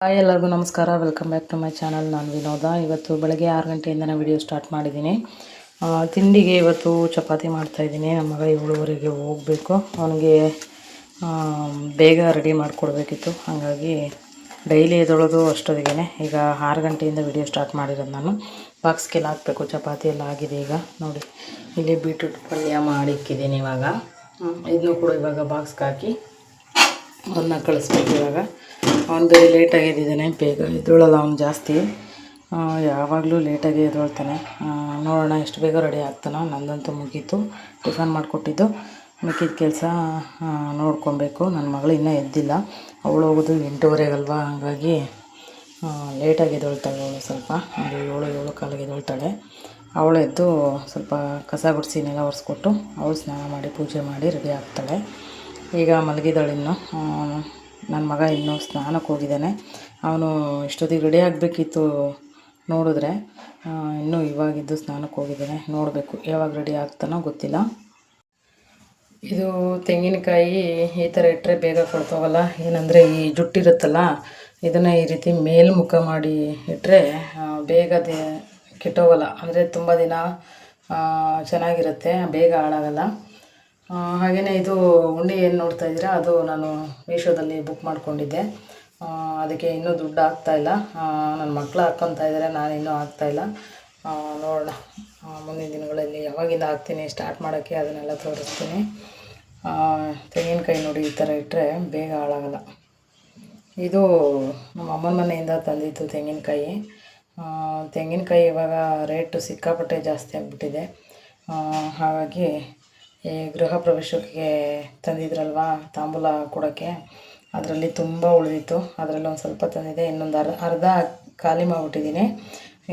Hi ಎಲ್ಲರಿಗೂ ನಮಸ್ಕಾರ. Welcome back to my channel. ನಾನು ವಿನೋದ. ಇವತ್ತು ಬೆಳಗ್ಗೆ 6 ಗಂಟೆಯಿಂದ ನಾನು ವಿಡಿಯೋ ಸ್ಟಾರ್ಟ್ ಮಾಡಿದ್ದೀನಿ. ತಿಂಡಿಗೆ ಇವತ್ತು ಚಪಾತಿ ಮಾಡ್ತಾಯಿದ್ದೀನಿ. ನಮ್ಮ ಮಗ 7:15ಗೆ ಹೋಗಬೇಕು. ಅವನಿಗೆ ಬೇಗ ರೆಡಿ ಮಾಡಿಕೊಡ್ಬೇಕಿತ್ತು. ಹಾಗಾಗಿ ಡೈಲಿ ಎದ್ದೊಳೋದು ಅಷ್ಟೊತ್ತಿಗೆ. ಈಗ 6 ಗಂಟೆಯಿಂದ ವಿಡಿಯೋ ಸ್ಟಾರ್ಟ್ ಮಾಡಿರೋದು ನಾನು. ಬಾಕ್ಸ್ಗೆಲ್ಲ ಹಾಕಬೇಕು. ಚಪಾತಿ ಎಲ್ಲ ಆಗಿದೆ. ಈಗ ನೋಡಿ, ಇಲ್ಲಿ ಬೀಟ್ರೂಟ್ ಪಲ್ಯ ಮಾಡಿಕ್ಕಿದ್ದೀನಿ. ಇವಾಗ ಇದನ್ನು ಕೂಡ ಇವಾಗ ಬಾಕ್ಸ್ಗೆ ಹಾಕಿ ಅವನ್ನ ಕಳಿಸ್ಬೇಕು. ಇವಾಗ ಅವ್ನು ಬೇರೆ ಲೇಟಾಗಿ ಎದ್ದಿದ್ದಾನೆ. ಬೇಗ ಎದ್ದೊಳಲ್ಲ ಅವ್ನು ಜಾಸ್ತಿ. ಯಾವಾಗಲೂ ಲೇಟಾಗಿ ಎದ್ದೊಳ್ತಾನೆ. ನೋಡೋಣ ಎಷ್ಟು ಬೇಗ ರೆಡಿ ಆಗ್ತಾನೋ. ನಂದಂತೂ ಮುಗೀತು. ಟಿಫನ್ ಮಾಡಿಕೊಟ್ಟಿದ್ದು ಮಿಕ್ಕಿದ ಕೆಲಸ ನೋಡ್ಕೊಬೇಕು. ನನ್ನ ಮಗಳು ಇನ್ನೂ ಎದ್ದಿಲ್ಲ. ಅವಳು ಹೋಗೋದು 8:15 ಹಾಗಾಗಿ ಲೇಟಾಗಿ ಎದ್ದೊಳ್ತಾಳೆ ಅವಳು. ಸ್ವಲ್ಪ ಒಂದು 7 ಎದ್ದೊಳ್ತಾಳೆ. ಅವಳು ಎದ್ದು ಸ್ವಲ್ಪ ಕಸ ಗುಡಿಸಿ ನೆಲ ಒರೆಸ್ಕೊಟ್ಟು ಅವಳು ಸ್ನಾನ ಮಾಡಿ ಪೂಜೆ ಮಾಡಿ ರೆಡಿ ಆಗ್ತಾಳೆ. ಈಗ ಮಲಗಿದಾಳಿನ್ನು. ನನ್ನ ಮಗ ಇನ್ನೂ ಸ್ನಾನಕ್ಕೆ ಹೋಗಿದ್ದಾನೆ. ಅವನು ಇಷ್ಟೊತ್ತಿಗೆ ರೆಡಿ ಆಗಬೇಕಿತ್ತು. ನೋಡಿದ್ರೆ ಇನ್ನೂ ಇವಾಗಿದ್ದು ಸ್ನಾನಕ್ಕೆ ಹೋಗಿದ್ದಾನೆ. ನೋಡಬೇಕು ಯಾವಾಗ ರೆಡಿ ಆಗ್ತಾನೋ ಗೊತ್ತಿಲ್ಲ. ಇದು ತೆಂಗಿನಕಾಯಿ ಈ ಥರ ಇಟ್ಟರೆ ಬೇಗ ಕೊಳ್ತೋಗಲ್ಲ. ಏನಂದರೆ ಈ ಜುಟ್ಟಿರುತ್ತಲ್ಲ, ಇದನ್ನು ಈ ರೀತಿ ಮೇಲ್ಮುಖ ಮಾಡಿ ಇಟ್ಟರೆ ಬೇಗ ಕೆಟ್ಟೋಗಲ್ಲ. ಅಂದರೆ ತುಂಬ ದಿನ ಚೆನ್ನಾಗಿರುತ್ತೆ, ಬೇಗ ಹಾಳಾಗಲ್ಲ. ಹಾಗೆಯೇ ಇದು ಉಂಡೆ ಏನು ನೋಡ್ತಾ ಇದ್ದೀರಾ, ಅದು ನಾನು ಮೀಶೋದಲ್ಲಿ ಬುಕ್ ಮಾಡ್ಕೊಂಡಿದ್ದೆ. ಅದಕ್ಕೆ ಇನ್ನೂ ದುಡ್ಡು ಆಗ್ತಾಯಿಲ್ಲ. ನನ್ನ ಮಕ್ಕಳು ಹಾಕ್ಕೊತಾ ಇದ್ದಾರೆ, ನಾನು ಇನ್ನೂ ಆಗ್ತಾಯಿಲ್ಲ. ನೋಡೋಣ ಮುಂದಿನ ದಿನಗಳಲ್ಲಿ ಯಾವಾಗಿಂದ ಹಾಕ್ತೀನಿ ಸ್ಟಾರ್ಟ್ ಮಾಡೋಕ್ಕೆ, ಅದನ್ನೆಲ್ಲ ತೋರಿಸ್ತೀನಿ. ತೆಂಗಿನಕಾಯಿ ನೋಡಿ, ಈ ಥರ ಇಟ್ಟರೆ ಬೇಗ ಹಾಳಾಗಲ್ಲ. ಇದು ನಮ್ಮ ಅಮ್ಮನ ಮನೆಯಿಂದ ತಂದಿತ್ತು ತೆಂಗಿನಕಾಯಿ. ತೆಂಗಿನಕಾಯಿ ಇವಾಗ ರೇಟು ಸಿಕ್ಕಾಪಟ್ಟೆ ಜಾಸ್ತಿ ಆಗಿಬಿಟ್ಟಿದೆ. ಹಾಗಾಗಿ ಈ ಗೃಹ ಪ್ರವೇಶಕ್ಕೆ ತಂದಿದ್ರಲ್ವ ತಾಂಬೂಲ ಕೊಡೋಕ್ಕೆ, ಅದರಲ್ಲಿ ತುಂಬ ಉಳಿದಿತ್ತು. ಅದರಲ್ಲಿ ಒಂದು ಸ್ವಲ್ಪ ತಂದಿದೆ. ಇನ್ನೊಂದು ಅರ್ಧ ಖಾಲಿ ಮಾಡಿಬಿಟ್ಟಿದ್ದೀನಿ.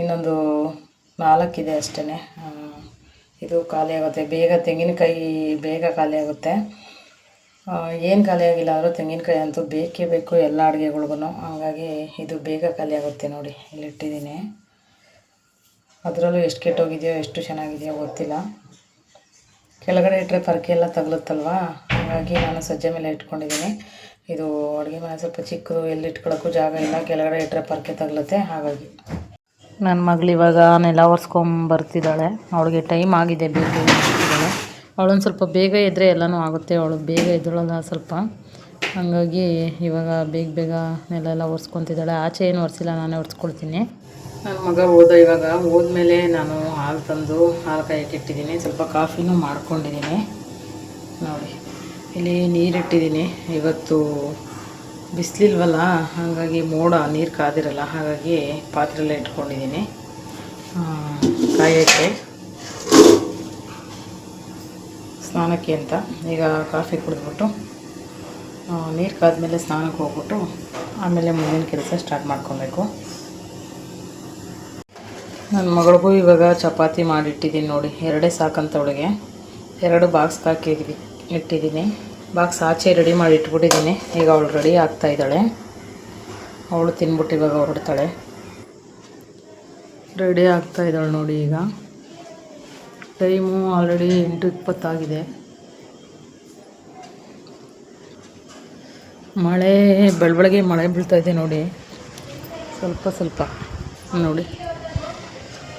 ಇನ್ನೊಂದು 4 ಇದೆ ಅಷ್ಟೇ. ಇದು ಖಾಲಿ ಆಗುತ್ತೆ ಬೇಗ. ತೆಂಗಿನಕಾಯಿ ಬೇಗ ಖಾಲಿ ಆಗುತ್ತೆ. ಏನು ಖಾಲಿ ಆಗಿಲ್ಲ ಆದರೂ ತೆಂಗಿನಕಾಯಿ ಅಂತೂ ಬೇಕೇ ಬೇಕು ಎಲ್ಲ ಅಡುಗೆಗಳ್ಗೂ. ಹಾಗಾಗಿ ಇದು ಬೇಗ ಖಾಲಿ ಆಗುತ್ತೆ. ನೋಡಿ ಇಲ್ಲಿಟ್ಟಿದ್ದೀನಿ. ಅದರಲ್ಲೂ ಎಷ್ಟು ಕೆಟ್ಟೋಗಿದೆಯೋ ಎಷ್ಟು ಚೆನ್ನಾಗಿದೆಯೋ ಗೊತ್ತಿಲ್ಲ. ಕೆಳಗಡೆ ಇಟ್ಟರೆ ಪರಕೆ ಎಲ್ಲ ತಗಲುತ್ತಲ್ವ, ಹಾಗಾಗಿ ನಾನು ಸಜ್ಜೆ ಮೇಲೆ ಇಟ್ಕೊಂಡಿದ್ದೀನಿ. ಇದು ಅಡುಗೆ ಮನೆ ಸ್ವಲ್ಪ ಚಿಕ್ಕದು, ಎಲ್ಲಿ ಇಟ್ಕೊಳ್ಳೋಕ್ಕೂ ಜಾಗ ಇಲ್ಲ. ಕೆಳಗಡೆ ಇಟ್ಟರೆ ಪರಕೆ ತಗಲುತ್ತೆ. ಹಾಗಾಗಿ ನನ್ನ ಮಗಳು ಇವಾಗ ನೆಲ ಒರೆಸ್ಕೊಂಬರ್ತಿದ್ದಾಳೆ. ಅವಳಿಗೆ ಟೈಮ್ ಆಗಿದೆ, ಬೇಗ ಎದ್ದಿದ್ದಾಳೆ. ಅವಳೊಂದು ಸ್ವಲ್ಪ ಬೇಗ ಎದ್ದರೆ ಎಲ್ಲನೂ ಆಗುತ್ತೆ. ಅವಳು ಬೇಗ ಎದ್ದೊಳಲ್ಲ ಸ್ವಲ್ಪ. ಹಾಗಾಗಿ ಇವಾಗ ಬೇಗ ನೆಲ ಎಲ್ಲ ಒರೆಸ್ಕೊತಿದ್ದಾಳೆ. ಆಚೆ ಏನು ಒರೆಸಿಲ್ಲ, ನಾನೇ ಒರೆಸ್ಕೊಳ್ತೀನಿ. ನನ್ನ ಮಗ ಇವಾಗ ಹೋದ್ಮೇಲೆ ನಾನು ಹಾಲು ತಂದು ಹಾಲು ಕಾಯಕ್ಕೆ ಇಟ್ಟಿದ್ದೀನಿ. ಸ್ವಲ್ಪ ಕಾಫಿನೂ ಮಾಡ್ಕೊಂಡಿದ್ದೀನಿ. ನೋಡಿ ಇಲ್ಲಿ ನೀರಿಟ್ಟಿದ್ದೀನಿ. ಇವತ್ತು ಬಿಸಿಲಿಲ್ವಲ್ಲ, ಹಾಗಾಗಿ ಮೋಡ ನೀರು ಕಾದಿರಲ್ಲ. ಹಾಗಾಗಿ ಪಾತ್ರೆಯಲ್ಲೇ ಇಟ್ಕೊಂಡಿದ್ದೀನಿ ಕಾಯೋಕ್ಕೆ, ಸ್ನಾನಕ್ಕೆ ಅಂತ. ಈಗ ಕಾಫಿ ಕುಡಿದ್ಬಿಟ್ಟು ನೀರು ಕಾದ್ಮೇಲೆ ಸ್ನಾನಕ್ಕೆ ಹೋಗ್ಬಿಟ್ಟು ಆಮೇಲೆ ಮುಂದಿನ ಕೆಲಸ ಸ್ಟಾರ್ಟ್ ಮಾಡ್ಕೊಬೇಕು. ನನ್ನ ಮಗಳಿಗೂ ಇವಾಗ ಚಪಾತಿ ಮಾಡಿಟ್ಟಿದ್ದೀನಿ. ನೋಡಿ 2 ಸಾಕಂತವಳಿಗೆ 2 ಬಾಕ್ಸ್ಗೆ ಹಾಕಿ ಇಟ್ಟಿದ್ದೀನಿ. ಬಾಕ್ಸ್ ಆಚೆ ರೆಡಿ ಮಾಡಿ ಇಟ್ಬಿಟ್ಟಿದ್ದೀನಿ. ಈಗ ಅವಳು ರೆಡಿ ಆಗ್ತಾಯಿದ್ದಾಳೆ. ಅವಳು ತಿನ್ಬಿಟ್ಟು ಇವಾಗ ಹೊರಡ್ತಾಳೆ. ರೆಡಿ ಆಗ್ತಾಯಿದ್ದಾಳೆ ನೋಡಿ. ಈಗ ಟೈಮು ಆಲ್ರೆಡಿ 8:20 ಆಗಿದೆ. ಮಳೆ ಬೆಳಗ್ಗೆ ಮಳೆ ಬೀಳ್ತಾಯಿದೆ ನೋಡಿ, ಸ್ವಲ್ಪ ನೋಡಿ.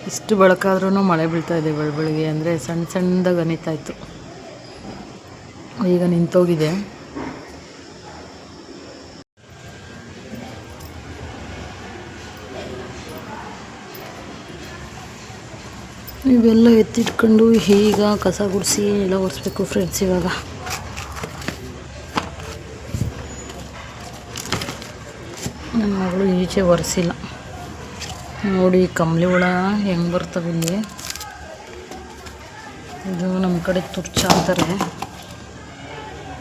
ಇಷ್ಟು ಬೆಳಕಾದ್ರೂ ಮಳೆ ಬೀಳ್ತಾಯಿದೆ ಬೆಳಗ್ಗೆ. ಅಂದರೆ ಸಣ್ಣದಾಗಿ ಅನಿತಾಯಿತ್ತು. ಈಗ ನಿಂತೋಗಿದೆ. ಇವೆಲ್ಲ ಎತ್ತಿಟ್ಕೊಂಡು ಈಗ ಕಸ ಗುಡಿಸಿ ಎಲ್ಲ ಒರೆಸ್ಬೇಕು ಫ್ರೆಂಡ್ಸ್. ಇವಾಗ ನನ್ನ ಮಗಳು ಈಚೆ ಒರೆಸಿಲ್ಲ ನೋಡಿ. ಕಂಬಳಿ ಹುಳ ಹೆಂಗೆ ಬರ್ತವೆ ಇಲ್ಲಿ. ಇದು ನಮ್ಮ ಕಡೆ ತುರ್ಚ ಅಂತಾರೆ.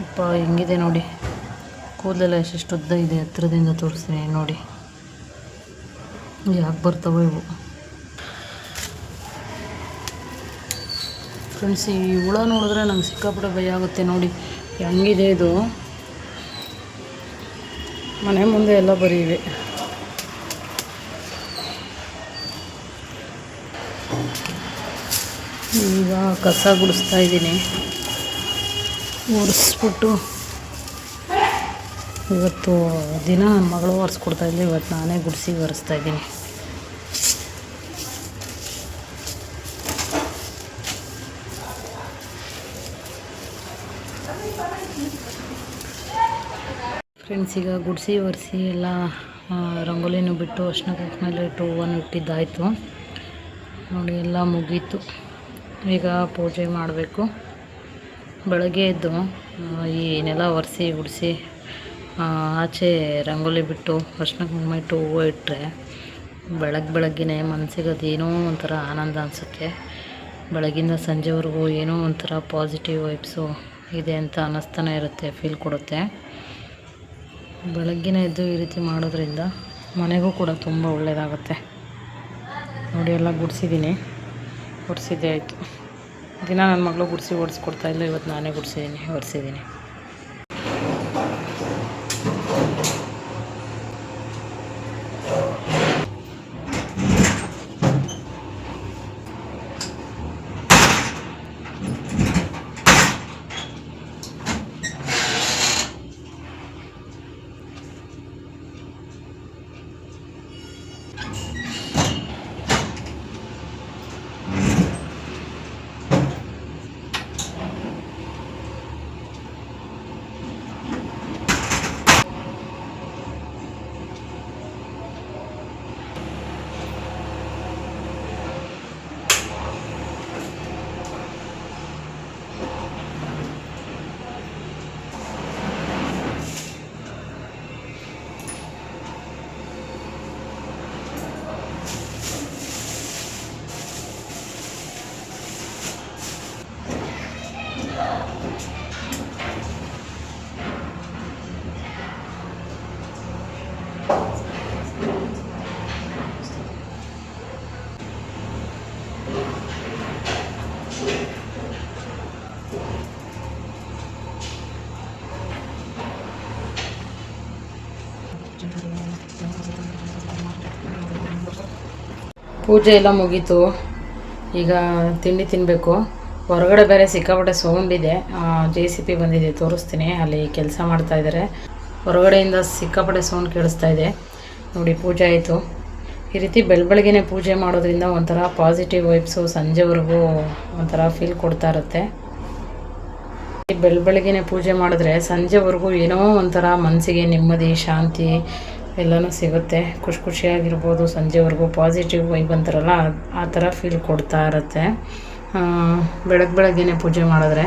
ಅಪ್ಪ ಹೆಂಗಿದೆ ನೋಡಿ, ಕೂದಲೆಲ್ಲ ಎಷ್ಟೆಷ್ಟು ಉದ್ದ ಇದೆ. ಹತ್ರದಿಂದ ತೋರಿಸ್ತೀನಿ ನೋಡಿ, ಯಾಕೆ ಬರ್ತವೆ ಇವು ಫ್ರೆಂಡ್ಸ್. ಈ ಹುಳ ನೋಡಿದ್ರೆ ನಂಗೆ ಸಿಕ್ಕಾಪಟ್ಟೆ ಭಯ ಆಗುತ್ತೆ ನೋಡಿ. ಹೆಂಗಿದೆ ಇದು. ಮನೆ ಮುಂದೆ ಎಲ್ಲ ಬರೀ ಇವೆ. ಈಗ ಕಸ ಗುಡಿಸ್ತಾ ಇದ್ದೀನಿ. ಒರೆಸ್ಬಿಟ್ಟು ಇವತ್ತು ದಿನ ನನ್ನ ಮಗಳು ಒರೆಸ್ಕೊಡ್ತಾಯಿದ್ದೆ, ಇವತ್ತು ನಾನೇ ಗುಡಿಸಿ ಒರೆಸ್ತಾ ಇದ್ದೀನಿ. ಫ್ರೆಂಡ್ಸ್, ಈಗ ಗುಡಿಸಿ ಒರೆಸಿ ಎಲ್ಲ ರಂಗೋಲಿನೂ ಬಿಟ್ಟು ಅರ್ಶಿನ ಕುಂಕುಮೆಲ್ಲ ಇಟ್ಟು ಹೂವನ್ನು ಇಟ್ಟಿದ್ದಾಯಿತು ನೋಡಿ, ಎಲ್ಲ ಮುಗೀತು. ಈಗ ಪೂಜೆ ಮಾಡಬೇಕು. ಬೆಳಗ್ಗೆ ಎದ್ದು ಈ ನೆಲ ಒರೆಸಿ ಗುಡಿಸಿ ಆಚೆ ರಂಗೋಲಿ ಬಿಟ್ಟು ಅರ್ಶಿನ ಕುಂಕುಮ ಇಟ್ಟು ಹೂವು ಇಟ್ಟರೆ ಬೆಳಗ್ಗೆನೇ ಮನಸ್ಸಿಗೆ ಅದೇನೋ ಒಂಥರ ಆನಂದ ಅನಿಸುತ್ತೆ. ಬೆಳಗಿಂದ ಸಂಜೆವರೆಗೂ ಏನೋ ಒಂಥರ ಪಾಸಿಟಿವ್ ವೈಬ್ಸು ಇದೆ ಅಂತ ಅನ್ನಿಸ್ತಾನೆ ಇರುತ್ತೆ, ಫೀಲ್ ಕೊಡುತ್ತೆ. ಬೆಳಗ್ಗಿನ ಎದ್ದು ಈ ರೀತಿ ಮಾಡೋದ್ರಿಂದ ಮನೆಗೂ ಕೂಡ ತುಂಬ ಒಳ್ಳೆಯದಾಗುತ್ತೆ ನೋಡಿ. ಎಲ್ಲ ಗುಡಿಸಿದ್ದೀನಿ, ಒರೆಸಿದ್ದೇ ಆಯಿತು. ದಿನ ನನ್ನ ಮಗಳು ಗುಡಿಸಿ ಓಡಿಸ್ಕೊಡ್ತಾಯಿಲ್ಲ, ಇವತ್ತು ನಾನೇ ಗುಡಿಸಿದ್ದೀನಿ, ಒರೆಸಿದ್ದೀನಿ. ಪೂಜೆ ಎಲ್ಲ ಮುಗೀತು. ಈಗ ತಿಂಡಿ ತಿನ್ನಬೇಕು. ಹೊರಗಡೆ ಬೇರೆ ಸಿಕ್ಕಾಪಟ್ಟೆ ಸೌಂಡ್ ಇದೆ. JCB ಬಂದಿದೆ, ತೋರಿಸ್ತೀನಿ. ಅಲ್ಲಿ ಕೆಲಸ ಮಾಡ್ತಾಯಿದ್ದಾರೆ. ಹೊರಗಡೆಯಿಂದ ಸಿಕ್ಕಾಪಟ್ಟೆ ಸೌಂಡ್ ಕೇಳಿಸ್ತಾ ಇದೆ ನೋಡಿ. ಪೂಜೆ ಆಯಿತು. ಈ ರೀತಿ ಬೆಳಗ್ಗೆನೇ ಪೂಜೆ ಮಾಡೋದ್ರಿಂದ ಒಂಥರ ಪಾಸಿಟಿವ್ ವೈಬ್ಸು ಸಂಜೆವರೆಗೂ ಒಂಥರ ಫೀಲ್ ಕೊಡ್ತಾ ಇರುತ್ತೆ. ಬೆಳಗ್ಗೆನೇ ಪೂಜೆ ಮಾಡಿದ್ರೆ ಸಂಜೆವರೆಗೂ ಏನೋ ಒಂಥರ ಮನಸ್ಸಿಗೆ ನೆಮ್ಮದಿ, ಶಾಂತಿ ಎಲ್ಲನೂ ಸಿಗುತ್ತೆ. ಖುಷಿಯಾಗಿರ್ಬೋದು. ಸಂಜೆವರೆಗೂ ಪಾಸಿಟಿವ್ ವೈಬ್ ಅಂತಾರಲ್ಲ, ಆ ಥರ ಫೀಲ್ ಕೊಡ್ತಾ ಇರುತ್ತೆ ಬೆಳಗ್ಗೆನೇ ಪೂಜೆ ಮಾಡಿದ್ರೆ.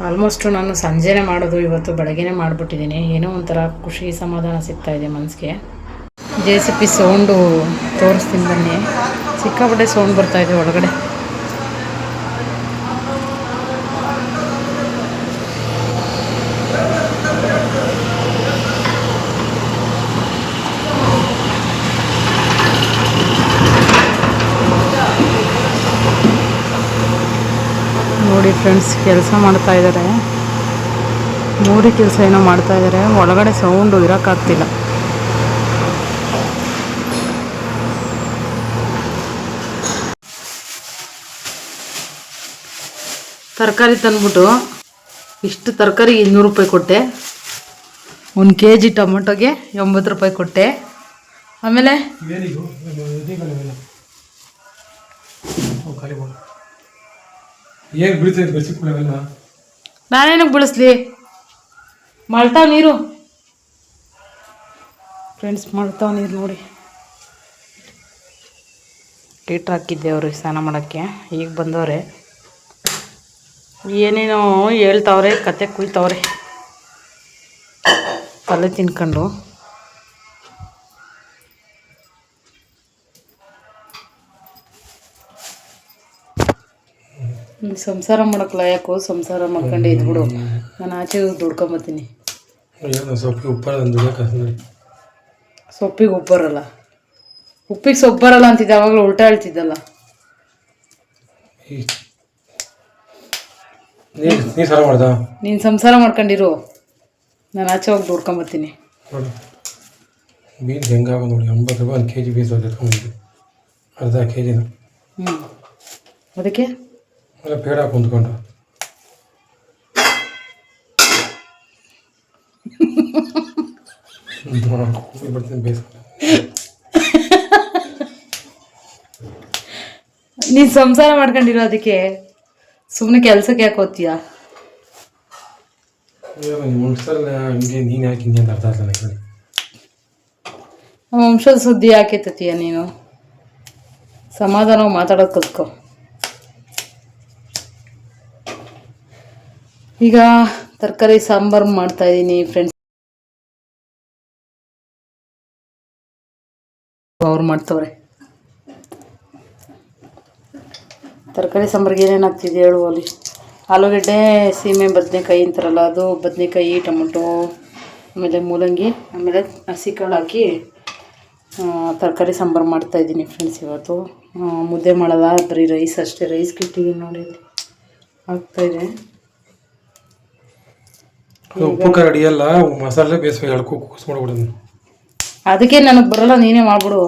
ಆಲ್ಮೋಸ್ಟು ನಾನು ಸಂಜೆನೇ ಮಾಡೋದು, ಇವತ್ತು ಬೆಳಗ್ಗೆನೇ ಮಾಡಿಬಿಟ್ಟಿದ್ದೀನಿ. ಏನೋ ಒಂಥರ ಖುಷಿ, ಸಮಾಧಾನ ಸಿಗ್ತಾಯಿದೆ ಮನಸ್ಸಿಗೆ. JCB ಸೌಂಡು ತೋರಿಸ್ತೀನಿ ಬನ್ನಿ. ಸಿಕ್ಕಾಪಟ್ಟೆ ಸೌಂಡ್ ಬರ್ತಾಯಿದೆ ಒಳಗಡೆ. ನೋಡಿ ಫ್ರೆಂಡ್ಸ್, ಕೆಲಸ ಮಾಡ್ತಾಯಿದ್ದಾರೆ. ಮೋರಿ ಕೆಲಸ ಏನೋ ಮಾಡ್ತಾಯಿದ್ದಾರೆ. ಒಳಗಡೆ ಸೌಂಡು ಇರೋಕ್ಕಾಗ್ತಿಲ್ಲ. ತರಕಾರಿ ತಂದ್ಬಿಟ್ಟು ಇಷ್ಟು ತರಕಾರಿ 200 ರೂಪಾಯಿ ಕೊಟ್ಟೆ. 1 kg ಟೊಮೊಟೊಗೆ 80 ರೂಪಾಯಿ ಕೊಟ್ಟೆ. ಆಮೇಲೆ ನಾನೇನಕ್ಕೆ ಬಳಸ್ಲಿ? ಮಳ್ತಾವ್ ನೀರು ಫ್ರೆಂಡ್ಸ್, ಮಳ್ತಾವ್ ನೀರು ನೋಡಿ. ಹೀಟ್ರ್ ಹಾಕಿದ್ದೆ ಅವ್ರಿಗೆ ಸ್ನಾನ ಮಾಡೋಕ್ಕೆ. ಈಗ ಬಂದವ್ರೆ, ಏನೇನೋ ಹೇಳ್ತಾವ್ರೆ, ಕತೆ ಕುಯ್ತವ್ರೆ ತಲೆ ತಿನ್ಕೊಂಡು. ಸಂಸಾರ ಮಾಡೋಕ್ಕಲ್ಲ, ಯಾಕೋ ಸಂಸಾರ ಮಾಡ್ಕೊಂಡು ಇದ್ಬಿಡು. ನಾನು ಆಚೆ ದುಡ್ಕೊಂಬತ್ತೀನಿ. ಸೊಪ್ಪಿಗೆ ಉಪ್ಪು ಬರಲ್ಲ, ಉಪ್ಪಿಗೆ ಸೊಪ್ಪು ಬರಲ್ಲ ಅಂತಿದ್ದೆ. ಅವಾಗಲೂ ಉಲ್ಟಾ ಹೇಳ್ತಿದ್ದಲ್ಲ. ನೀನು ಸಂಸಾರ ಮಾಡ್ಕೊಂಡಿರು, ನಾನು ಆಚೆ ಹೋಗಿ ದುಡ್ಕೊಂಬತ್ತೀನಿ. ಬೀನ್ಸ್ ಹೆಂಗಾಗ ನೋಡಿ. 80 ರೂಪಾಯಿ 1 kg ಬೀನ್ಸ್ ಎತ್ಕೊಂಡಿದ್ದೆ, ಅರ್ಧ kg. ಅದಕ್ಕೆ ಪೇಡ ಕುಂತ್ಕೊಂಡು ಕೂಗಿ ಬರ್ತೀನಿ ಬೇಯಿಸ್ಕೊಂಡು. ನೀನು ಸಂಸಾರ ಮಾಡ್ಕೊಂಡಿರೋ ಅದಕ್ಕೆ ಸುಮ್ಮನೆ ಕೆಲಸಕ್ಕೆ ಯಾಕೆ ಹೋಗ್ತೀಯಾ? ಮುಗಿಸಲ್ಲ ಹಂಗೆ ನೀನು ಯಾಕೆ ಹಿಂಗೆ ಅಂತ ಅರ್ಥ ಆಗ್ತದೆ ನನಗೆ. ವಂಶದ ಸುದ್ದಿ ಯಾಕೆ ತತ್ತೀಯ ನೀನು? ಸಮಾಧಾನವಾಗಿ ಮಾತಾಡೋದು ಕಲ್ತ್ಕೊ. ಈಗ ತರಕಾರಿ ಸಾಂಬಾರು ಮಾಡ್ತಾಯಿದ್ದೀನಿ ಫ್ರೆಂಡ್ಸ್. ಅವ್ರು ಮಾಡ್ತವ್ರೆ. ತರಕಾರಿ ಸಾಂಬಾರಿಗೆ ಏನೇನು ಹಾಕ್ತಿದ್ದೆ ಹೇಳು ಅಲ್ಲಿ? ಆಲೂಗಡ್ಡೆ, ಸೀಮೆ ಬದನೆಕಾಯಿ ಅಂತಾರಲ್ಲ ಅದು, ಬದನೆಕಾಯಿ, ಟೊಮೊಟೊ, ಆಮೇಲೆ ಮೂಲಂಗಿ, ಆಮೇಲೆ ಹಸಿ ಕಾಳು ಹಾಕಿ ತರಕಾರಿ ಸಾಂಬಾರು ಮಾಡ್ತಾಯಿದ್ದೀನಿ ಫ್ರೆಂಡ್ಸ್. ಇವತ್ತು ಮುದ್ದೆ ಮಾಡೋಲ್ಲ, ಬರೀ ರೈಸ್ ಅಷ್ಟೇ. ರೈಸ್ ಕಿಟ್ಟಿಗೆ ನೋಡಿ ಆಗ್ತಾಯಿದೆ. ಉಪ್ಪು ಖಾರ ಅಡಿಯಲ್ಲ, ಮಸಾಲೆ ಬೇಯಿಸ್ಬೇಕು, ಎಳ್ಕೊ ಕೂಸ್ ಮಾಡ್ಬಿಡೋದು. ಅದಕ್ಕೆ ನನಗೆ ಬರೋಲ್ಲ, ನೀನೇ ಮಾಡ್ಬಿಡು.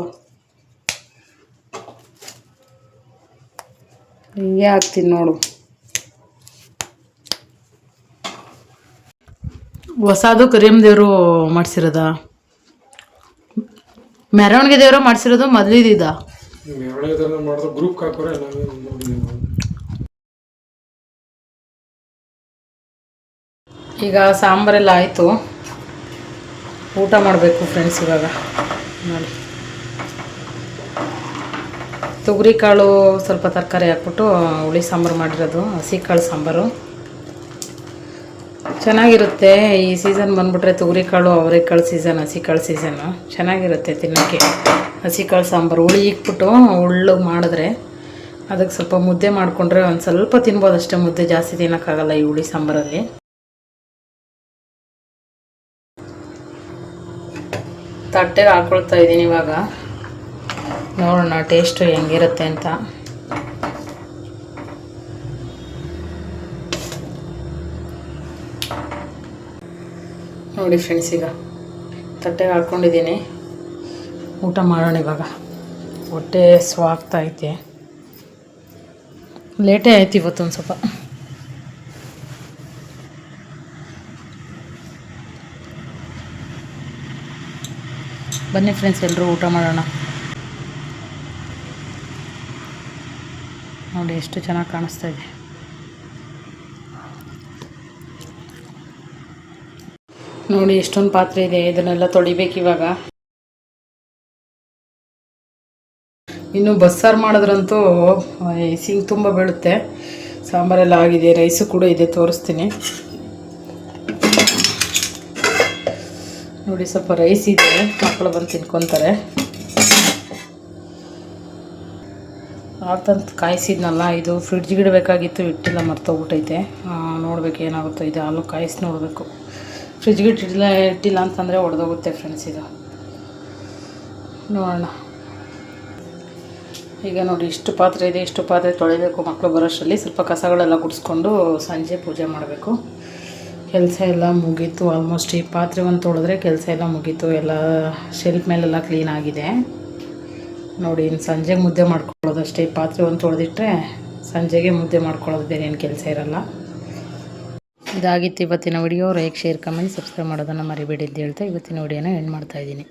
ಹಿಂಗೆ ಹಾಕ್ತೀನಿ ನೋಡು. ಹೊಸದು ಕರಿಯಮ್ಮ ದೇವರು ಮಾಡಿಸಿರೋದ? ಮೆರವಣಿಗೆ ದೇವರು ಮಾಡಿಸಿರೋದು ಮೊದಲಿದ್ದ? ಮೆರವಣಿಗೆ ಮಾಡಿದ್ರು ಗ್ರೂಪ್ ಹಾಕೋರೆ. ಈಗ ಸಾಂಬಾರೆಲ್ಲ ಆಯಿತು, ಊಟ ಮಾಡಬೇಕು ಫ್ರೆಂಡ್ಸ್. ಇವಾಗ ನೋಡಿ, ತೊಗರಿ ಕಾಳು ಸ್ವಲ್ಪ ತರಕಾರಿ ಹಾಕ್ಬಿಟ್ಟು ಹುಳಿ ಸಾಂಬಾರು ಮಾಡಿರೋದು, ಹಸಿ ಕಾಳು ಸಾಂಬಾರು ಚೆನ್ನಾಗಿರುತ್ತೆ. ಈ ಸೀಸನ್ ಬಂದುಬಿಟ್ರೆ ತೊಗರಿ ಕಾಳು, ಅವರೆಕಾಳು ಸೀಸನ್, ಹಸಿ ಕಾಳು ಸೀಸನ್ನು ಚೆನ್ನಾಗಿರುತ್ತೆ ತಿನ್ನೋಕ್ಕೆ. ಹಸಿ ಕಾಳು ಸಾಂಬಾರು ಹುಳಿ ಇಕ್ಬಿಟ್ಟು ಉಳ್ಳಗೆ ಮಾಡಿದ್ರೆ ಅದಕ್ಕೆ ಸ್ವಲ್ಪ ಮುದ್ದೆ ಮಾಡಿಕೊಂಡ್ರೆ ಒಂದು ಸ್ವಲ್ಪ ತಿನ್ಬೋದು ಅಷ್ಟೇ. ಮುದ್ದೆ ಜಾಸ್ತಿ ತಿನ್ನೋಕ್ಕಾಗಲ್ಲ ಈ ಹುಳಿ ಸಾಂಬಾರಲ್ಲಿ. ತಟ್ಟೆಗೆ ಹಾಕ್ಕೊಳ್ತಾ ಇದ್ದೀನಿ ಇವಾಗ. ನೋಡೋಣ ಟೇಸ್ಟು ಹೆಂಗಿರುತ್ತೆ ಅಂತ. ನೋಡಿ ಫ್ರೆಂಡ್ಸ್, ಈಗ ತಟ್ಟೆಗೆ ಹಾಕ್ಕೊಂಡಿದ್ದೀನಿ. ಊಟ ಮಾಡೋಣ ಇವಾಗ. ಹೊಟ್ಟೆ ಸ್ವಾಗ್ತಾ ಐತೆ. ಲೇಟೇ ಆಯ್ತು ಇವತ್ತು ಒಂದು ಸ್ವಲ್ಪ. ಬನ್ನಿ ಫ್ರೆಂಡ್ಸ್, ಎಲ್ಲರೂ ಊಟ ಮಾಡೋಣ. ನೋಡಿ ಎಷ್ಟು ಚೆನ್ನಾಗಿ ಕಾಣಿಸ್ತಾ ಇದೆ. ನೋಡಿ ಎಷ್ಟೊಂದು ಪಾತ್ರೆ ಇದೆ, ಇದನ್ನೆಲ್ಲ ತೊಳಿಬೇಕು ಇವಾಗ. ಇನ್ನು ಬಸ್ಸಾರು ಮಾಡಿದ್ರಂತೂ ಸಿಂಗ್ ತುಂಬ ಬೀಳುತ್ತೆ. ಸಾಂಬಾರೆಲ್ಲ ಆಗಿದೆ, ರೈಸು ಕೂಡ ಇದೆ, ತೋರಿಸ್ತೀನಿ ನೋಡಿ. ಸ್ವಲ್ಪ ರೈಸ್ ಇದೆ, ಮಕ್ಕಳು ಬಂದು ತಿನ್ಕೊತಾರೆ. ಆತಂತ ಕಾಯಿಸಿದ್ನಲ್ಲ, ಇದು ಫ್ರಿಡ್ಜ್ಗೆ ಇಡಬೇಕಾಗಿತ್ತು, ಇಟ್ಟಿಲ್ಲ, ಮರ್ತೋಗ್ಬಿಟ್ಟೈತೆ. ನೋಡ್ಬೇಕು ಏನಾಗುತ್ತೋ. ಇದು ಹಾಲು ಕಾಯಿಸಿ ನೋಡಬೇಕು. ಫ್ರಿಡ್ಜ್ಗೆ ಇಟ್ಟಿಲ್ಲ ಅಂತಂದರೆ ಒಡೆದೋಗುತ್ತೆ ಫ್ರೆಂಡ್ಸ್. ಇದು ನೋಡೋಣ. ಈಗ ನೋಡಿ ಇಷ್ಟು ಪಾತ್ರೆ ಇದೆ, ಇಷ್ಟು ಪಾತ್ರೆ ತೊಳಿಬೇಕು. ಮಕ್ಕಳು ಬರೋಷ್ಟರಲ್ಲಿ ಸ್ವಲ್ಪ ಕಸಗಳೆಲ್ಲ ಗುಡಿಸ್ಕೊಂಡು ಸಂಜೆ ಪೂಜೆ ಮಾಡಬೇಕು. ಕೆಲಸ ಎಲ್ಲ ಮುಗೀತು ಆಲ್ಮೋಸ್ಟ್. ಈ ಪಾತ್ರೆ ಒಂದು ತೊಳೆದ್ರೆ ಕೆಲಸ ಎಲ್ಲ ಮುಗೀತು. ಎಲ್ಲ ಶೆಲ್ಫ್ ಮೇಲೆಲ್ಲ ಕ್ಲೀನ್ ಆಗಿದೆ ನೋಡಿ. ಇನ್ನು ಸಂಜೆಗೆ ಮುದ್ದೆ ಮಾಡ್ಕೊಳ್ಳೋದು ಅಷ್ಟೇ. ಈ ಪಾತ್ರೆ ಒಂದು ತೊಳೆದಿಟ್ಟರೆ ಸಂಜೆಗೆ ಮುದ್ದೆ ಮಾಡ್ಕೊಳ್ಳೋದು, ಬೇರೆ ಏನು ಕೆಲಸ ಇರಲ್ಲ. ಇದಾಗಿತ್ತು ಇವತ್ತಿನ video. Like, share, comment, subscribe ಮಾಡೋದನ್ನು ಮರಿಬೇಡಿ ಅಂತ ಹೇಳ್ತಾ ಇವತ್ತಿನ ವಿಡಿಯೋನ ಎಂಡ್ ಮಾಡ್ತಾಯಿದ್ದೀನಿ.